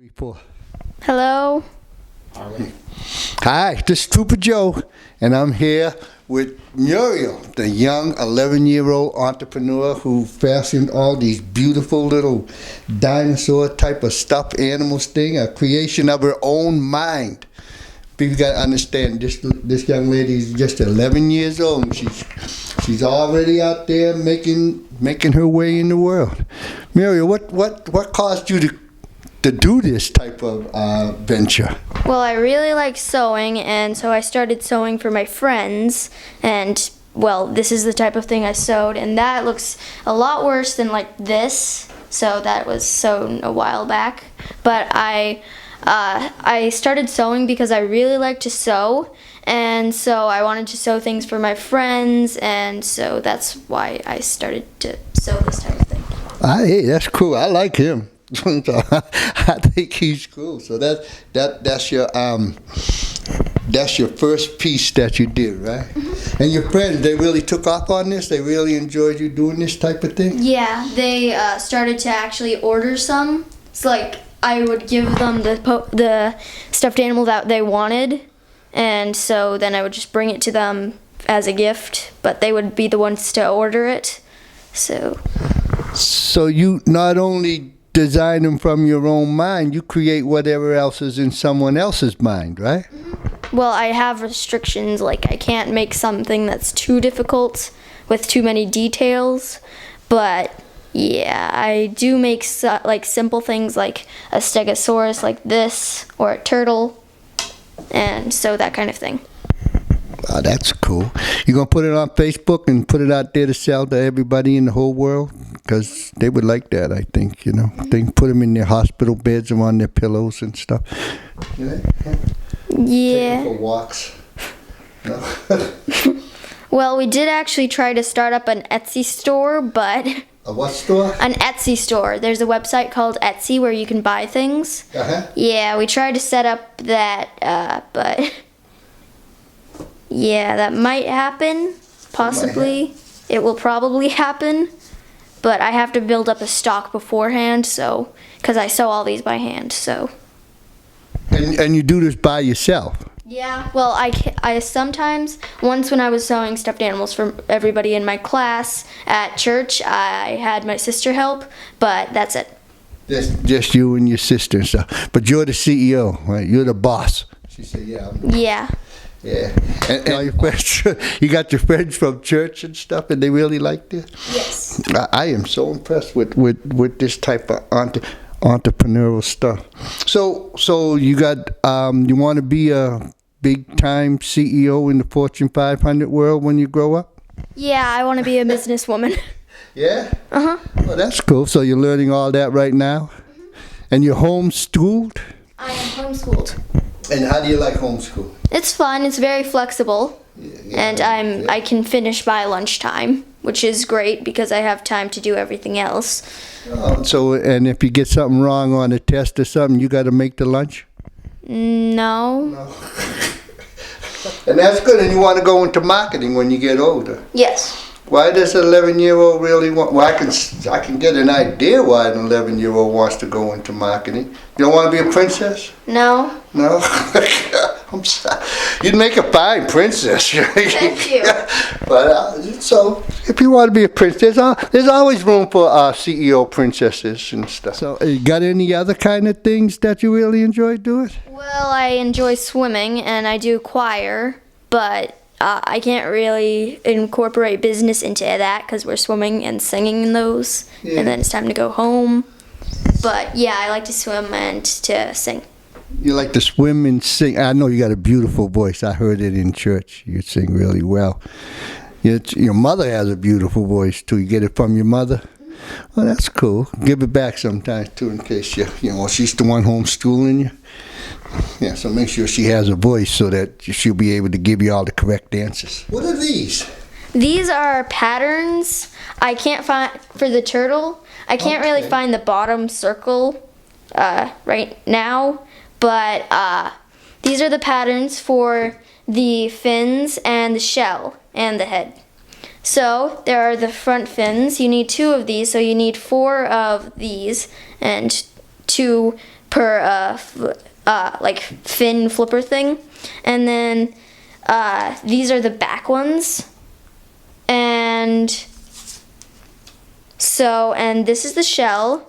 Four. Hello. Hi, this is Trooper Joe, and I'm here with Muriel, the young 11-year-old entrepreneur who fashioned all these beautiful little dinosaur type of stuffed animals thing, a creation of her own mind. People got to understand, this young lady is just 11 years old, and she's already out there making her way in the world. Muriel, what caused you to do this type of venture? Well, I really like sewing, and so I started sewing for my friends, and well, this is the type of thing I sewed, and that looks a lot worse than like this, so that was sewn a while back. But I started sewing because I really like to sew, and so I wanted to sew things for my friends, and so that's why I started to sew this type of thing. Hey, that's cool. I like him. I think he's cool. So that's your first piece that you did, right? Mm-hmm. And your friends, they really took off on this. They really enjoyed you doing this type of thing. Yeah, they started to actually order some. It's like I would give them the stuffed animal that they wanted, and so then I would just bring it to them as a gift. But they would be the ones to order it. So you not only design them from your own mind, you create whatever else is in someone else's mind, right? Well, I have restrictions, like I can't make something that's too difficult with too many details, but yeah, I do make like simple things like a stegosaurus like this, or a turtle, and so that kind of thing. Oh, that's cool. You gonna put it on Facebook and put it out there to sell to everybody in the whole world? Because they would like that, I think, you know. They can put them in their hospital beds or on their pillows and stuff. Yeah. Take them for walks. No? Well, we did actually try to start up an Etsy store, but... A what store? An Etsy store. There's a website called Etsy where you can buy things. Uh-huh. Yeah, we tried to set up that, but... Yeah, that might happen, possibly. It will probably happen, but I have to build up a stock beforehand, so, because I sew all these by hand, so. And you do this by yourself? Yeah, well, I sometimes, once when I was sewing stuffed animals for everybody in my class at church, I had my sister help, but that's it. Just you and your sister and stuff. But you're the CEO, right? You're the boss. She said, yeah. Yeah. Yeah, and all your friends, you got your friends from church and stuff, and they really liked it? Yes. I am so impressed with this type of entrepreneurial stuff. So you got, you want to be a big-time CEO in the Fortune 500 world when you grow up? Yeah, I want to be a businesswoman. Yeah? Uh-huh. Well, that's cool. So you're learning all that right now? Mm-hmm. And you're homeschooled? I am homeschooled. And how do you like homeschool? It's fun. It's very flexible, and I can finish by lunchtime, which is great because I have time to do everything else. And if you get something wrong on a test or something, you got to make the lunch? No. And that's good. And you want to go into marketing when you get older? Yes. Why does an 11-year-old really want? Well, I can get an idea why an 11-year-old wants to go into marketing. You don't want to be a princess? No. No. I'm sorry. You'd make a fine princess. Thank you. But so, if you want to be a princess, there's always room for CEO princesses and stuff. So, you got any other kind of things that you really enjoy doing? Well, I enjoy swimming and I do choir, but I can't really incorporate business into that because we're swimming and singing in those, and then it's time to go home. But yeah, I like to swim and to sing. You like to swim and sing. I know you got a beautiful voice. I heard it in church. You sing really well. Your mother has a beautiful voice too. You get it from your mother? Well, that's cool. Give it back sometimes too, in case she's the one homeschooling you. Yeah, so make sure she has a voice so that she'll be able to give you all the correct answers. What are these? These are patterns. I can't find, for the turtle, I can't really find the bottom circle right now, but these are the patterns for the fins and the shell and the head. So there are the front fins. You need 2 of these, so you need 4 of these and 2 per like fin flipper thing, and then these are the back ones, and this is the shell.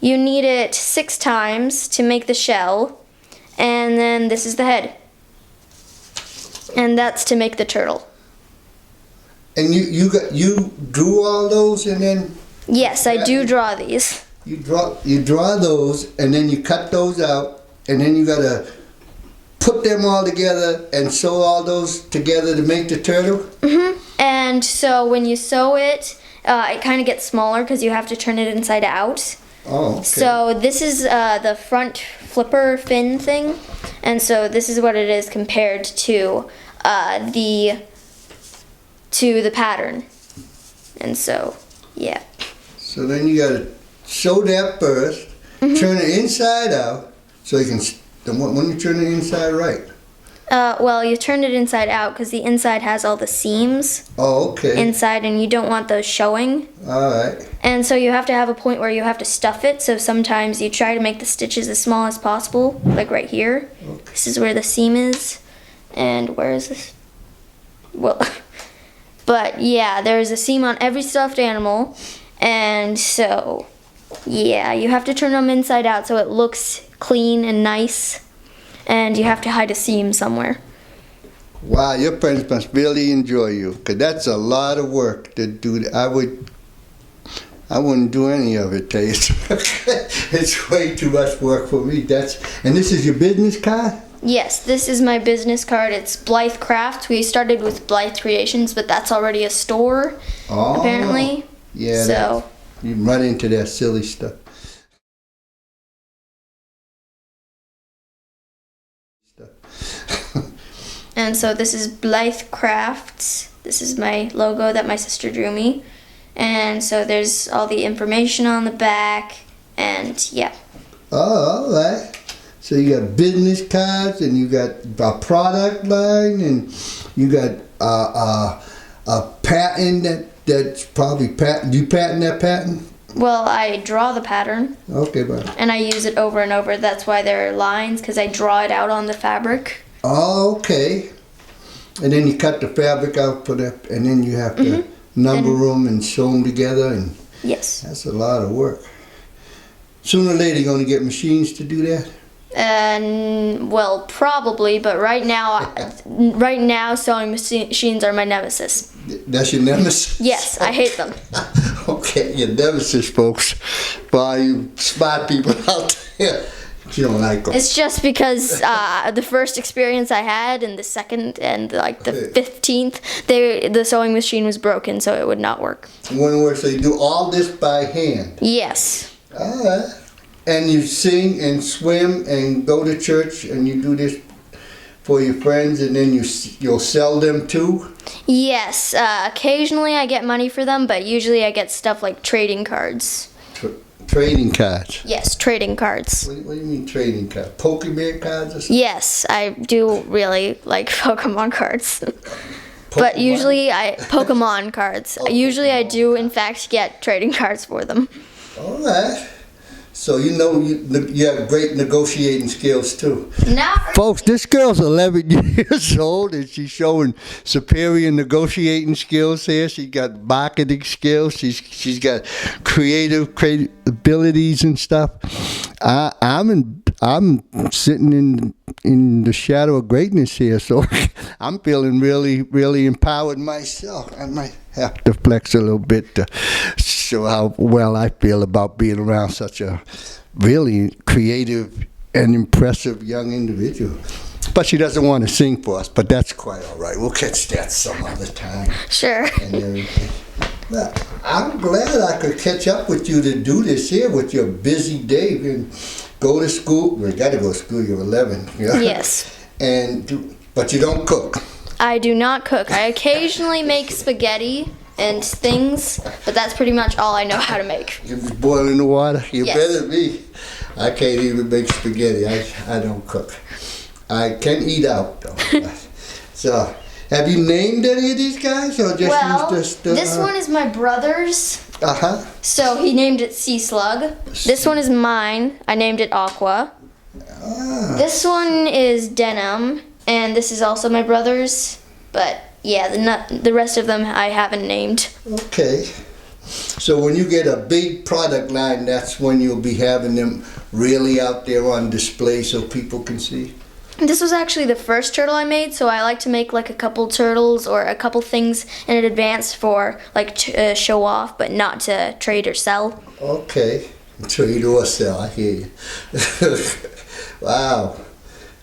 You need it 6 times to make the shell, and then this is the head, and that's to make the turtle. And you drew all those, and then Yes, I do draw these. you draw those, and then you cut those out, and then you gotta put them all together and sew all those together to make the turtle. And so when you sew it, it kind of gets smaller because you have to turn it inside out. Oh, okay. So this is the front flipper fin thing, and so this is what it is compared to the pattern. And so, yeah. So then you gotta sew that first, turn it inside out, so you can. When you turn it inside right. Well, you turn it inside out because the inside has all the seams Oh, okay. inside, and you don't want those showing. All right. And so you have to have a point where you have to stuff it. So sometimes you try to make the stitches as small as possible, like right here. Okay. This is where the seam is. And where is this? Well, but yeah, there's a seam on every stuffed animal. And so, yeah, you have to turn them inside out so it looks clean and nice. And you have to hide a seam somewhere. Wow, your friends must really enjoy you, because that's a lot of work to do. I wouldn't do any of it, tell you. It's way too much work for me. And this is your business card? Yes, this is my business card. It's Blythe Crafts. We started with Blythe Creations, but that's already a store, apparently. Yeah, So you run into that silly stuff. And so this is Blythe Crafts. This is my logo that my sister drew me. And so there's all the information on the back, and yeah. Oh, all right. So you got business cards, and you got a product line, and you got a patent that's probably patent. Do you patent that patent? Well, I draw the pattern. Okay, bye. And I use it over and over. That's why there are lines, because I draw it out on the fabric. Oh, okay. And then you cut the fabric out for that, and then you have to number them and sew them together, and Yes. that's a lot of work. Sooner or later, you're going to get machines to do that? Well, probably, but right now, sewing machines are my nemesis. That's your nemesis? Yes, I hate them. Okay, your nemesis, folks. For all you smart people out there, you don't like them. It's just because the first experience I had, and the second, and like the 15th, the sewing machine was broken, so it would not work. One word, so you do all this by hand? Yes. All right. And you sing and swim and go to church, and you do this for your friends, and then you'll sell them too? Yes. Occasionally I get money for them, but usually I get stuff like trading cards. Trading cards? Yes, trading cards. What do you mean trading cards? Pokemon cards or something? Yes, I do really like Pokemon cards. But usually Pokemon cards. Usually I do in fact get trading cards for them. All right. So you have great negotiating skills too. Not Folks, this girl's 11 years old, and she's showing superior negotiating skills here. She's got marketing skills. She's got creative abilities and stuff. I'm sitting in the shadow of greatness here, so I'm feeling really, really empowered myself. I might have to flex a little bit to show how well I feel about being around such a really creative and impressive young individual. But she doesn't want to sing for us, but that's quite all right. We'll catch that some other time. Sure. And everything. Well, I'm glad I could catch up with you to do this here with your busy day. And go to school. Well, you got to go to school. You're 11. Yeah? Yes. But you don't cook. I do not cook. I occasionally make spaghetti and things, but that's pretty much all I know how to make. You just boiling the water? You Yes. better be. I can't even make spaghetti. I don't cook. I can eat out though. So, have you named any of these guys, or just Well, use this? this one is my brother's. Uh-huh. So he named it Sea Slug. This one is mine. I named it Aqua. This one is Denim, and this is also my brother's. But yeah, the rest of them I haven't named. Okay. So when you get a big product line, that's when you'll be having them really out there on display so people can see? This was actually the first turtle I made, so I like to make like a couple turtles or a couple things in advance for like show off, but not to trade or sell. Okay. Trade or sell, I hear you. Wow.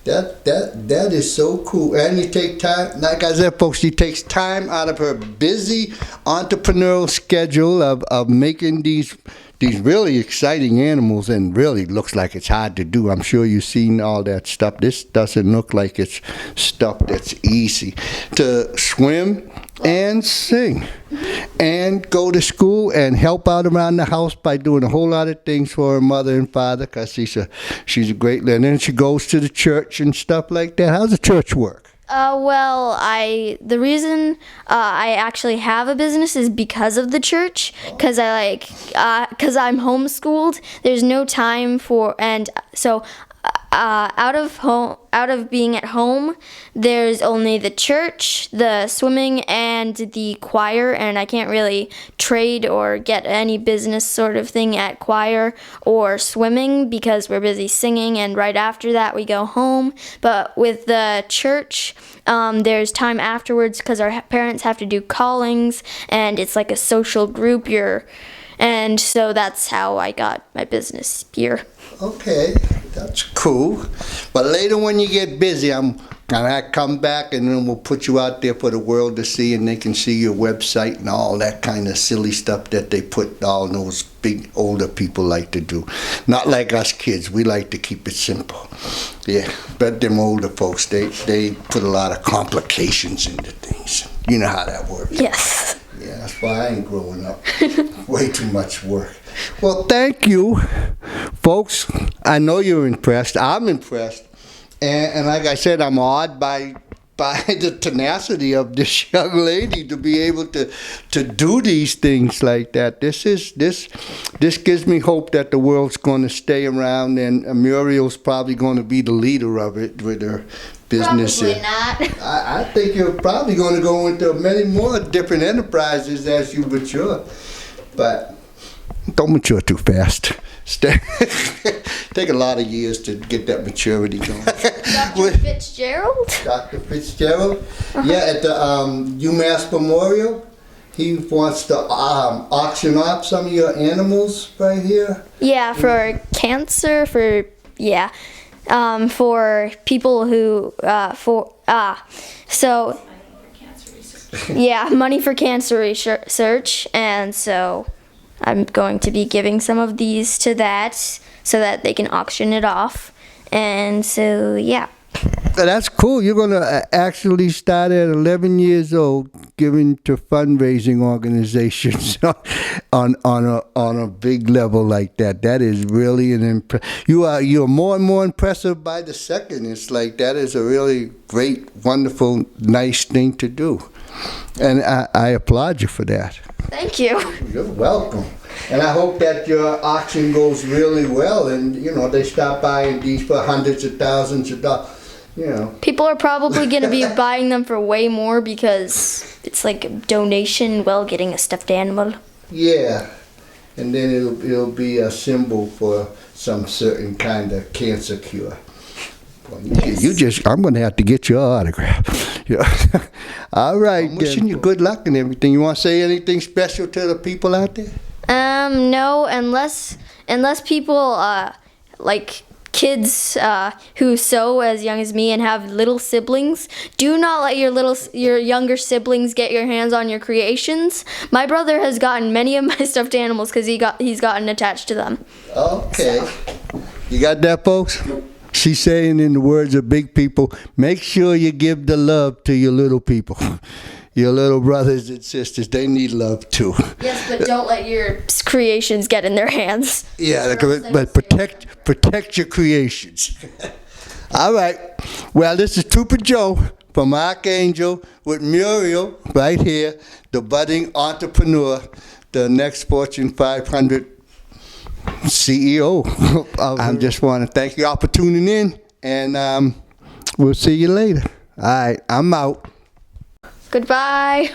That is so cool. And you take time, like I said, folks, she takes time out of her busy entrepreneurial schedule of making these really exciting animals, and really looks like it's hard to do. I'm sure you've seen all that stuff. This doesn't look like it's stuff that's easy. To swim and sing and go to school and help out around the house by doing a whole lot of things for her mother and father, because she's a great learner. And she goes to the church and stuff like that. How's the church work? Well, the reason I actually have a business is because of the church, because I'm homeschooled. There's no time for, and so out of being at home, there's only the church, the swimming, and the choir, and I can't really trade or get any business sort of thing at choir or swimming because we're busy singing, and right after that we go home. But with the church, there's time afterwards because our parents have to do callings, and it's like a social group. And so that's how I got my business here. Okay, that's cool. But later when you get busy, I'm gonna come back and then we'll put you out there for the world to see, and they can see your website and all that kind of silly stuff that they put all those big older people like to do. Not like us kids, we like to keep it simple. Yeah, but them older folks, they put a lot of complications into things. You know how that works. Yes. Yeah, that's why I ain't growing up. Way too much work. Well, thank you, folks. I know you're impressed. I'm impressed. And like I said, I'm awed by the tenacity of this young lady to be able to do these things like that. This gives me hope that the world's going to stay around, and Muriel's probably going to be the leader of it with her business. Probably not. I think you're probably going to go into many more different enterprises as you mature, but don't mature too fast. Take a lot of years to get that maturity going. Dr. Fitzgerald? Dr. Fitzgerald? Yeah, at the UMass Memorial. He wants to auction off some of your animals right here. Yeah, for cancer, for people who, so, yeah, money for cancer research, and so I'm going to be giving some of these to that so that they can auction it off, and so, yeah. That's cool. You're going to actually start at 11 years old giving to fundraising organizations on a big level like that. That is really an you're more and more impressive by the second. It's like that is a really great, wonderful, nice thing to do. And I applaud you for that. Thank you. You're welcome. And I hope that your auction goes really well, and they start buying these for hundreds of thousands of dollars. People are probably going to be buying them for way more because it's like a donation while getting a stuffed animal. Yeah, and then it'll be a symbol for some certain kind of cancer cure. Well, yes. I'm going to have to get your autograph. Yeah. All right. I'm wishing you good luck and everything. You want to say anything special to the people out there? No, unless people like kids who sew as young as me and have little siblings, do not let your younger siblings get your hands on your creations. My brother has gotten many of my stuffed animals because he's gotten attached to them. Okay. So. You got that, folks? She's saying in the words of big people, make sure you give the love to your little people. Your little brothers and sisters, they need love too. Yes, but don't let your creations get in their hands. Yeah, but protect your creations. All right. Well, this is Trooper Joe from ArchAngel with Muriel right here, the budding entrepreneur the next Fortune 500 CEO. I just want to thank you all for tuning in, and we'll see you later. All right, I'm out. Goodbye.